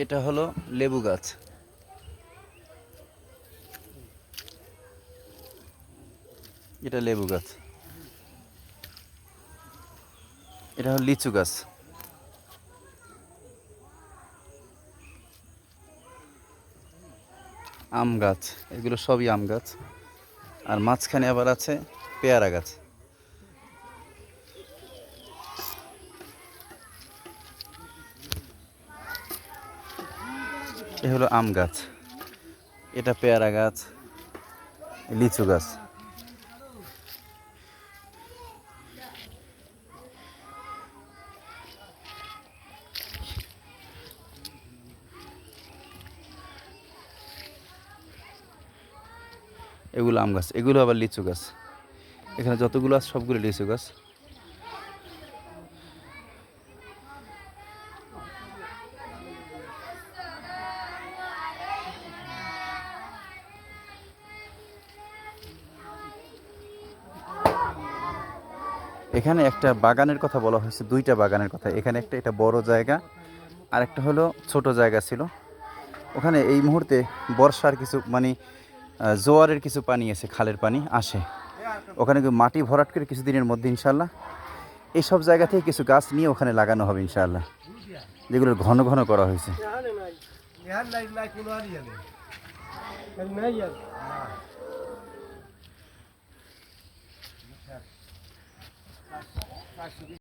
এটা হলো লেবু গাছ। এটা লেবু গাছ। এটা হলো লিচু গাছ। আম গাছ, এগুলো সবই আম গাছ। আর মাঝখানে আবার আছে পেয়ারা গাছ। এ হলো আম গাছ, এটা পেয়ারা গাছ, লিচু গাছ। এগুলো আম গাছ, এগুলো আবার লিচু গাছ। এখানে যতগুলো আছে সবগুলো লিচু গাছ। এখানে একটা বাগানের কথা বলা হয়েছে, দুইটা বাগানের কথা। এখানে একটা, এটা বড় জায়গা, আর একটা হলো ছোট জায়গা ছিল। ওখানে এই মুহূর্তে বর্ষার কিছু মানে জোয়ারের কিছু পানি আছে, খালের পানি আসে ওখানে। মাটি ভরাট করে কিছুদিনের মধ্যে ইনশাল্লাহ এইসব জায়গা থেকে কিছু গাছ নিয়ে ওখানে লাগানো হবে ইনশাল্লাহ, যেগুলো ঘন ঘন করা হয়েছে।